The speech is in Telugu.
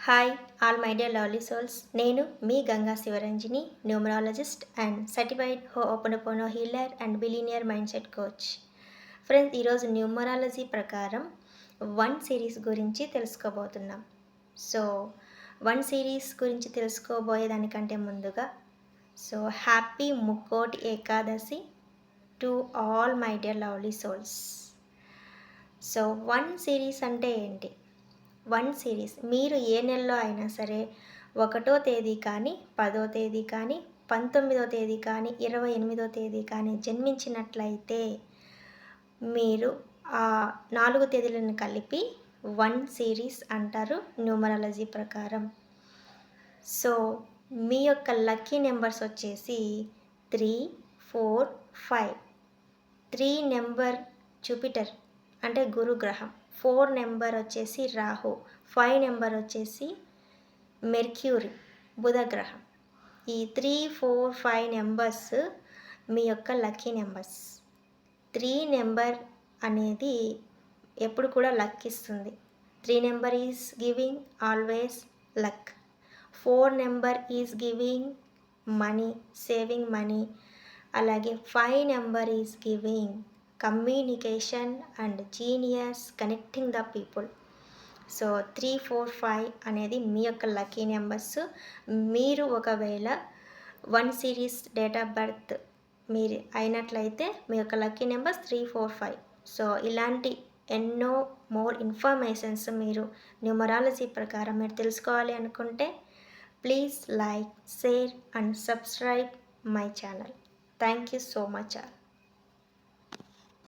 Hi all my dear lovely souls. నేను మీ Ganga Sivaranjani, numerologist and certified ho'oponopono healer and billionaire mindset coach. Friends, ఈరోజు న్యూమరాలజీ ప్రకారం 1 సిరీస్ గురించి తెలుసుకోబోతున్నాం. సో 1 సిరీస్ గురించి తెలుసుకోబోయేదానికంటే ముందుగా happy Mukkoti Ekadashi to all my dear lovely souls. 1 series అంటే ఏంటి? 1 సిరీస్ మీరు ఏ నెలలో అయినా సరే 1వ తేదీ కానీ, 10వ తేదీ కానీ, 19వ తేదీ కానీ, 28వ తేదీ కానీ జన్మించినట్లయితే మీరు ఆ 4 తేదీలను కలిపి 1 సిరీస్ అంటారు న్యూమరాలజీ ప్రకారం. సో మీ యొక్క లక్కీ నెంబర్స్ వచ్చేసి 3, 4, 5. 3 నెంబర్ జూపిటర్ అంటే గురుగ్రహం, 4 నెంబర్ వచ్చేసి రాహు, 5 నెంబర్ వచ్చేసి మెర్క్యూరీ బుధగ్రహం. ఈ 3, 4, 5 నెంబర్స్ మీ యొక్క లక్కీ నెంబర్స్. 3 నెంబర్ అనేది ఎప్పుడు కూడా లక్ ఇస్తుంది. 3 number is giving always luck. 4 number is giving money, saving money. అలాగే 5 number is giving communication and genius, connecting the people. So 3, 4, 5 అనేది మీ యొక్క లక్కీ నెంబర్స్. మీరు ఒకవేళ 1 సిరీస్ డేట్ ఆఫ్ బర్త్ మీరు అయినట్లయితే మీ యొక్క లక్కీ నెంబర్స్ 3, 4, 5. సో ఇలాంటి ఎన్నో మోర్ ఇన్ఫర్మేషన్స్ మీరు న్యూమరాలజీ ప్రకారం మీరు తెలుసుకోవాలి అనుకుంటే please like, share and subscribe my channel. Thank you so much all.